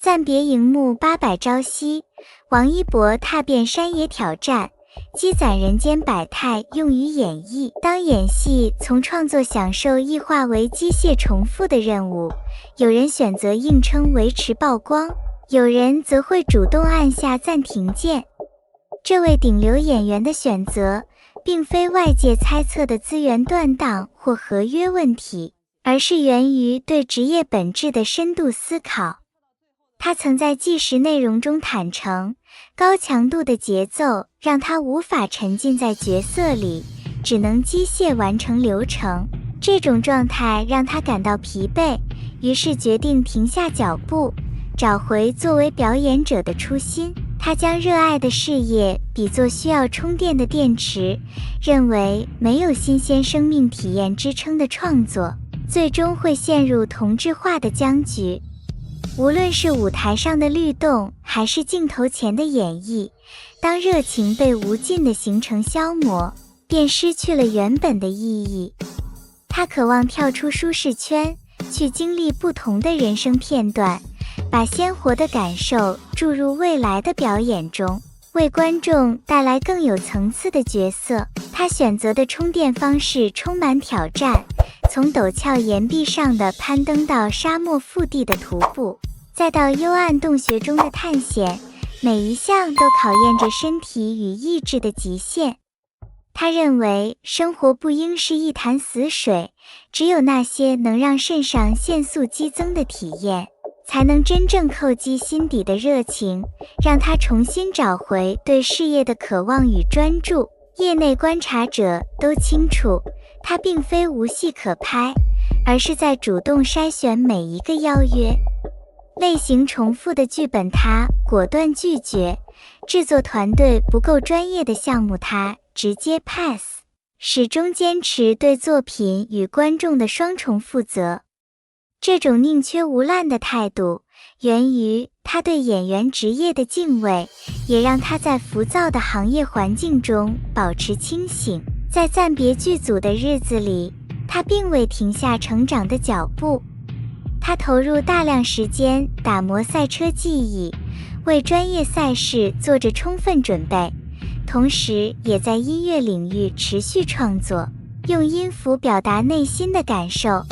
暂别荧幕800朝夕，王一博踏遍山野挑战，积攒人间百态用于演绎。当演戏从创作享受异化为机械重复的任务，有人选择硬撑维持曝光，有人则会主动按下暂停键。这位顶流演员的选择，并非外界猜测的资源断档或合约问题，而是源于对职业本质的深度思考。他曾在纪实内容中坦诚，高强度的节奏让他无法沉浸在角色里，只能机械完成流程。这种状态让他感到疲惫，于是决定停下脚步，找回作为表演者的初心。他将热爱的事业比作需要充电的电池，认为没有新鲜生命体验支撑的创作，最终会陷入同质化的僵局。无论是舞台上的律动，还是镜头前的演绎，当热情被无尽的行程消磨，便失去了原本的意义。他渴望跳出舒适圈，去经历不同的人生片段，把鲜活的感受注入未来的表演中，为观众带来更有层次的角色。他选择的充电方式充满挑战，从陡峭岩壁上的攀登到沙漠腹地的徒步，再到幽暗洞穴中的探险，每一项都考验着身体与意志的极限。他认为生活不应是一潭死水，只有那些能让肾上腺素激增的体验，才能真正叩击心底的热情，让他重新找回对事业的渴望与专注。业内观察者都清楚，他并非无戏可拍，而是在主动筛选每一个邀约。类型重复的剧本他果断拒绝，制作团队不够专业的项目他直接 pass， 始终坚持对作品与观众的双重负责。这种宁缺毋滥的态度，源于他对演员职业的敬畏，也让他在浮躁的行业环境中保持清醒。在暂别剧组的日子里，他并未停下成长的脚步。他投入大量时间打磨赛车技艺，为专业赛事做着充分准备，同时也在音乐领域持续创作，用音符表达内心的感受。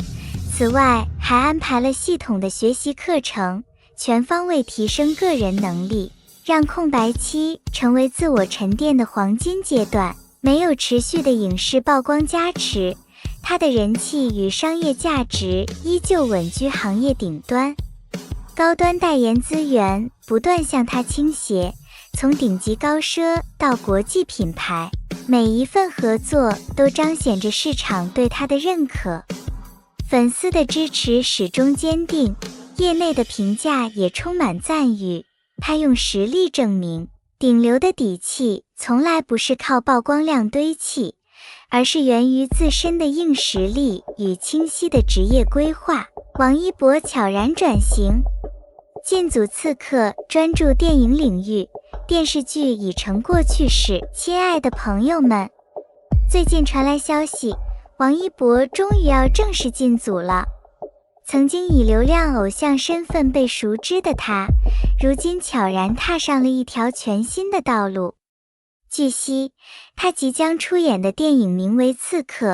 此外，还安排了系统的学习课程，全方位提升个人能力，让空白期成为自我沉淀的黄金阶段。没有持续的影视曝光加持，他的人气与商业价值依旧稳居行业顶端。高端代言资源不断向他倾斜，从顶级高奢到国际品牌，每一份合作都彰显着市场对他的认可。粉丝的支持始终坚定，业内的评价也充满赞誉。他用实力证明，顶流的底气从来不是靠曝光量堆砌，而是源于自身的硬实力与清晰的职业规划。王一博悄然转型，进组刺客，专注电影领域，电视剧已成过去式。亲爱的朋友们，最近传来消息，王一博终于要正式进组了。曾经以流量偶像身份被熟知的他，如今悄然踏上了一条全新的道路。据悉，他即将出演的电影名为《刺客》，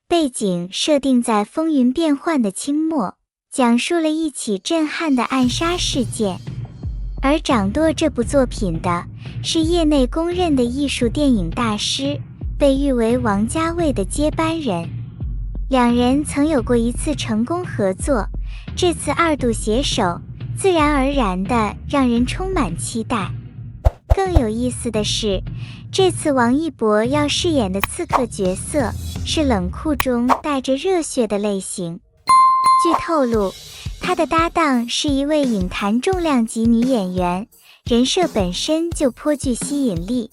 背景设定在风云变幻的清末，讲述了一起震撼的暗杀事件。而掌舵这部作品的是业内公认的艺术电影大师，被誉为王家卫的接班人。两人曾有过一次成功合作，这次二度携手，自然而然的让人充满期待。更有意思的是，这次王一博要饰演的刺客角色是冷酷中带着热血的类型。据透露，他的搭档是一位影坛重量级女演员，人设本身就颇具吸引力。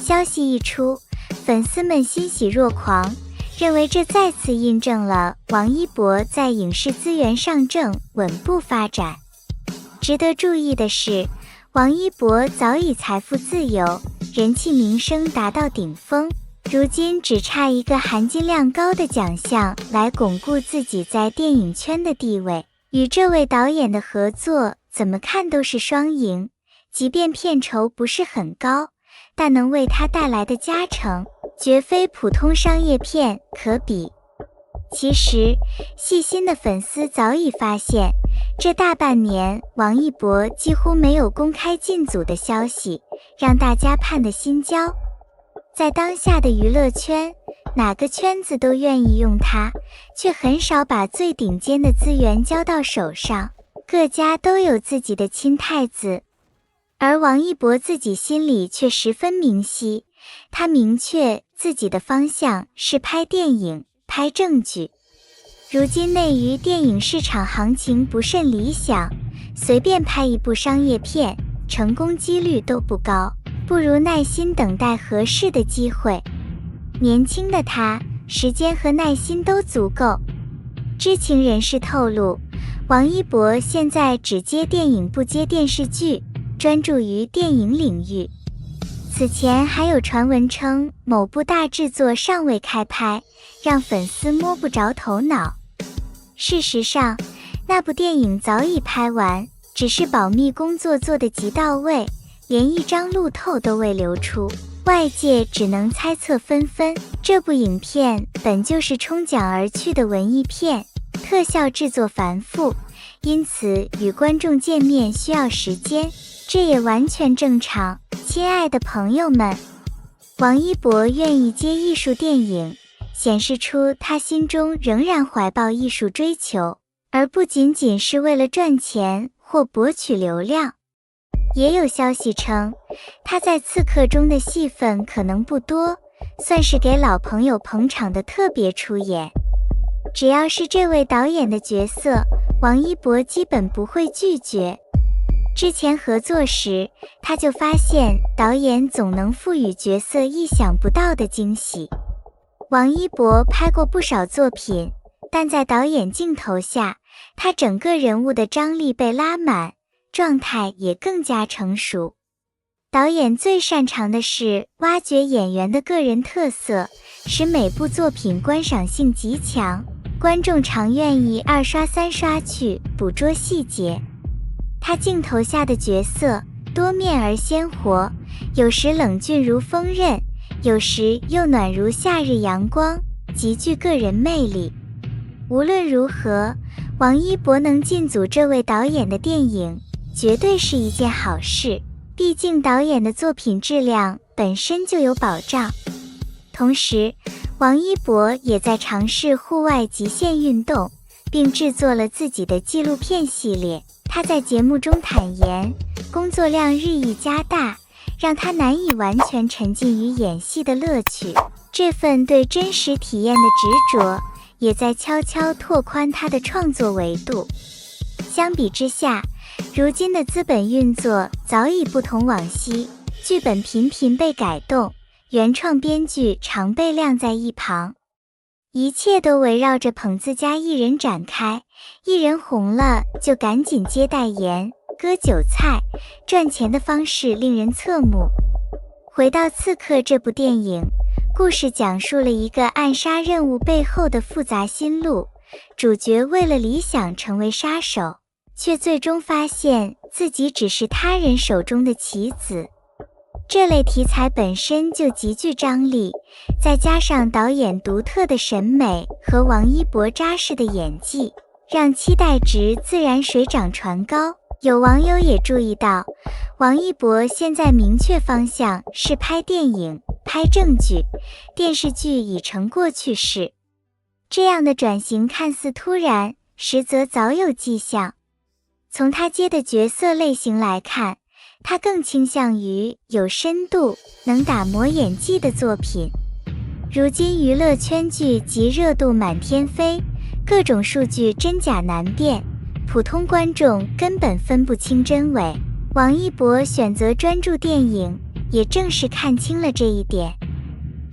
消息一出，粉丝们欣喜若狂，认为这再次印证了王一博在影视资源上正稳步发展。值得注意的是，王一博早已财富自由，人气名声达到顶峰，如今只差一个含金量高的奖项来巩固自己在电影圈的地位。与这位导演的合作怎么看都是双赢，即便片酬不是很高，但能为他带来的加成，绝非普通商业片可比。其实，细心的粉丝早已发现，这大半年王一博几乎没有公开进组的消息，让大家盼得心焦。在当下的娱乐圈，哪个圈子都愿意用他，却很少把最顶尖的资源交到手上，各家都有自己的亲太子。而王一博自己心里却十分明晰，他明确自己的方向是拍电影、拍正剧。如今内娱电影市场行情不甚理想，随便拍一部商业片，成功几率都不高，不如耐心等待合适的机会。年轻的他，时间和耐心都足够。知情人士透露，王一博现在只接电影不接电视剧，专注于电影领域。此前还有传闻称某部大制作尚未开拍，让粉丝摸不着头脑。事实上，那部电影早已拍完，只是保密工作做得极到位，连一张路透都未流出，外界只能猜测纷纷。这部影片本就是冲奖而去的文艺片，特效制作繁复，因此与观众见面需要时间，这也完全正常。亲爱的朋友们，王一博愿意接艺术电影，显示出他心中仍然怀抱艺术追求，而不仅仅是为了赚钱或博取流量。也有消息称，他在《刺客》中的戏份可能不多，算是给老朋友捧场的特别出演。只要是这位导演的角色，王一博基本不会拒绝。之前合作时，他就发现导演总能赋予角色意想不到的惊喜。王一博拍过不少作品，但在导演镜头下，他整个人物的张力被拉满，状态也更加成熟。导演最擅长的是挖掘演员的个人特色，使每部作品观赏性极强，观众常愿意2刷3刷去捕捉细节。他镜头下的角色多面而鲜活，有时冷峻如锋刃，有时又暖如夏日阳光，极具个人魅力。无论如何，王一博能进组这位导演的电影，绝对是一件好事，毕竟导演的作品质量本身就有保障。同时，王一博也在尝试户外极限运动，并制作了自己的纪录片系列。他在节目中坦言，工作量日益加大，让他难以完全沉浸于演戏的乐趣。这份对真实体验的执着，也在悄悄拓宽他的创作维度。相比之下，如今的资本运作早已不同往昔，剧本频频被改动，原创编剧常被晾在一旁，一切都围绕着捧自家艺人展开，艺人红了就赶紧接代言，割韭菜，赚钱的方式令人侧目。回到《刺客》这部电影，故事讲述了一个暗杀任务背后的复杂心路，主角为了理想成为杀手，却最终发现自己只是他人手中的棋子。这类题材本身就极具张力，再加上导演独特的审美和王一博扎实的演技，让期待值自然水涨船高。有网友也注意到，王一博现在明确方向是拍电影、拍正剧，电视剧已成过去式。这样的转型看似突然，实则早有迹象。从他接的角色类型来看，他更倾向于有深度、能打磨演技的作品。如今娱乐圈剧集热度满天飞，各种数据真假难辨，普通观众根本分不清真伪。王一博选择专注电影，也正是看清了这一点。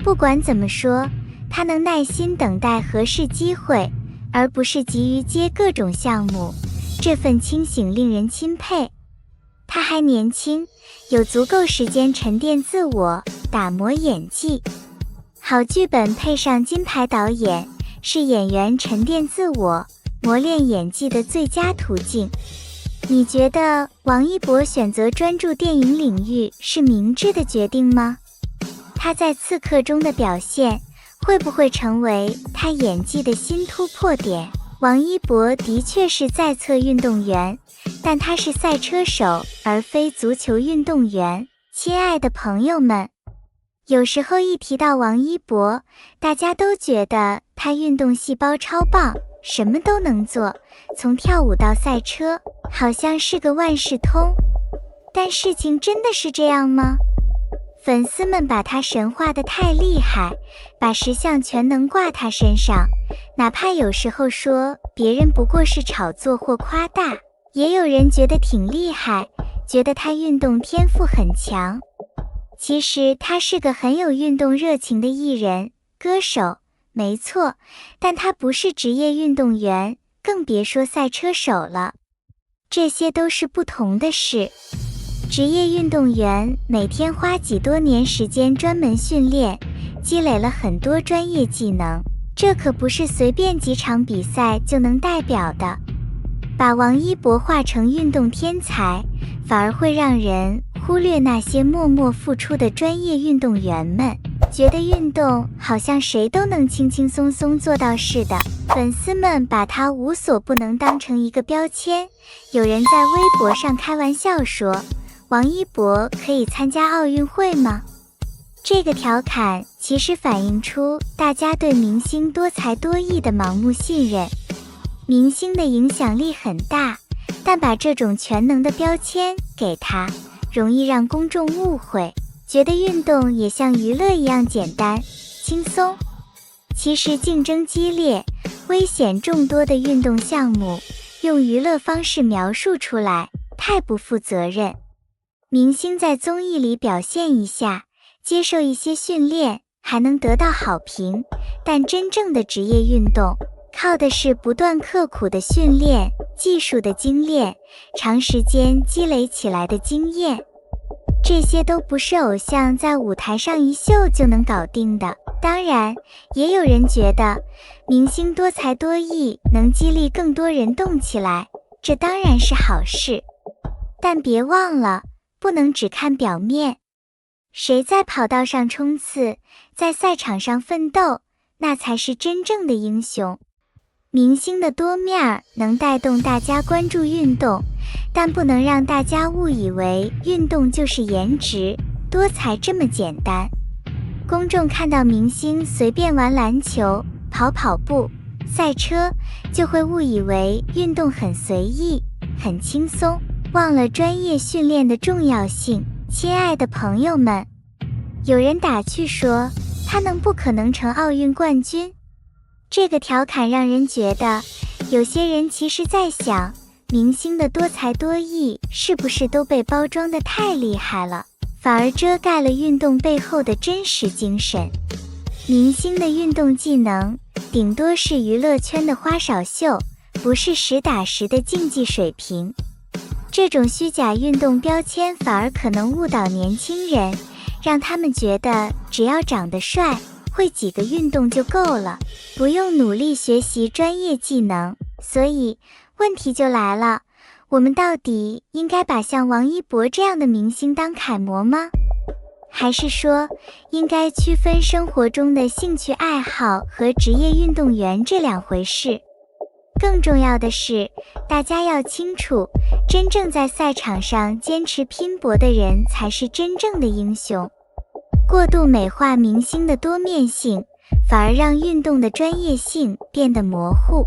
不管怎么说，他能耐心等待合适机会，而不是急于接各种项目，这份清醒令人钦佩。他还年轻，有足够时间沉淀自我，打磨演技。好剧本配上金牌导演，是演员沉淀自我、磨练演技的最佳途径。你觉得王一博选择专注电影领域是明智的决定吗？他在刺客中的表现会不会成为他演技的新突破点？王一博的确是在册运动员，但他是赛车手而非足球运动员。亲爱的朋友们，有时候一提到王一博，大家都觉得他运动细胞超棒，什么都能做，从跳舞到赛车，好像是个万事通。但事情真的是这样吗？粉丝们把他神化得太厉害，把10项全能挂他身上，哪怕有时候说别人不过是炒作或夸大，也有人觉得挺厉害，觉得他运动天赋很强。其实他是个很有运动热情的艺人、歌手，没错，但他不是职业运动员，更别说赛车手了。这些都是不同的事。职业运动员每天花几多年时间专门训练，积累了很多专业技能，这可不是随便几场比赛就能代表的。把王一博化成运动天才，反而会让人忽略那些默默付出的专业运动员们，觉得运动好像谁都能轻轻松松做到似的。粉丝们把他无所不能当成一个标签，有人在微博上开玩笑说，王一博可以参加奥运会吗？这个调侃其实反映出大家对明星多才多艺的盲目信任。明星的影响力很大，但把这种全能的标签给他，容易让公众误会，觉得运动也像娱乐一样简单、轻松。其实竞争激烈、危险众多的运动项目，用娱乐方式描述出来，太不负责任。明星在综艺里表现一下，接受一些训练，还能得到好评，但真正的职业运动靠的是不断刻苦的训练、技术的精炼、长时间积累起来的经验，这些都不是偶像在舞台上一秀就能搞定的。当然，也有人觉得明星多才多艺能激励更多人动起来，这当然是好事，但别忘了不能只看表面。谁在跑道上冲刺，在赛场上奋斗，那才是真正的英雄。明星的多面能带动大家关注运动，但不能让大家误以为运动就是颜值、多才这么简单。公众看到明星随便玩篮球、跑步、赛车，就会误以为运动很随意、很轻松，忘了专业训练的重要性。亲爱的朋友们，有人打趣说，他不可能成奥运冠军。这个调侃让人觉得，有些人其实在想，明星的多才多艺是不是都被包装得太厉害了，反而遮盖了运动背后的真实精神。明星的运动技能顶多是娱乐圈的花哨秀，不是实打实的竞技水平。这种虚假运动标签反而可能误导年轻人，让他们觉得只要长得帅，会几个运动就够了，不用努力学习专业技能。所以问题就来了，我们到底应该把像王一博这样的明星当楷模吗？还是说应该区分生活中的兴趣爱好和职业运动员这两回事？更重要的是，大家要清楚，真正在赛场上坚持拼搏的人才是真正的英雄。过度美化明星的多面性，反而让运动的专业性变得模糊。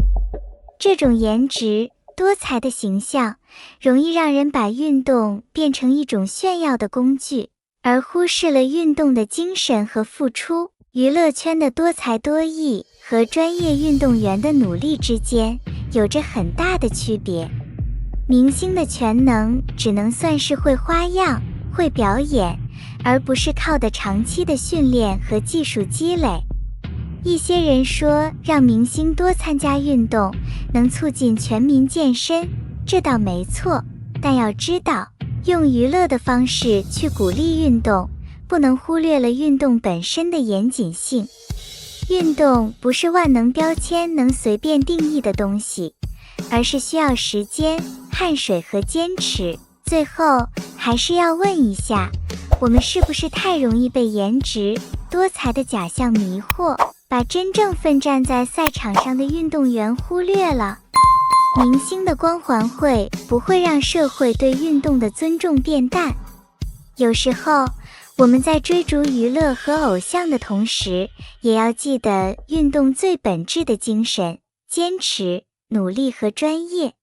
这种颜值、多才的形象，容易让人把运动变成一种炫耀的工具，而忽视了运动的精神和付出。娱乐圈的多才多艺和专业运动员的努力之间有着很大的区别。明星的全能只能算是会花样、会表演，而不是靠的长期的训练和技术积累。一些人说让明星多参加运动能促进全民健身，这倒没错，但要知道，用娱乐的方式去鼓励运动，不能忽略了运动本身的严谨性。运动不是万能标签能随便定义的东西，而是需要时间，汗水和坚持。最后，还是要问一下，我们是不是太容易被颜值、多才的假象迷惑，把真正奋战在赛场上的运动员忽略了？明星的光环不会让社会对运动的尊重变淡。有时候，我们在追逐娱乐和偶像的同时，也要记得运动最本质的精神：坚持、努力和专业。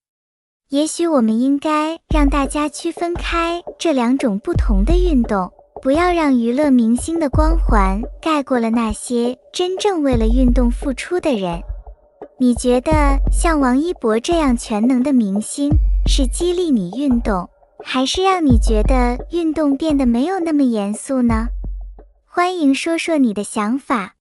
也许我们应该让大家区分开这两种不同的运动，不要让娱乐明星的光环盖过了那些真正为了运动付出的人。你觉得像王一博这样全能的明星，是激励你运动，还是让你觉得运动变得没有那么严肃呢？欢迎说说你的想法。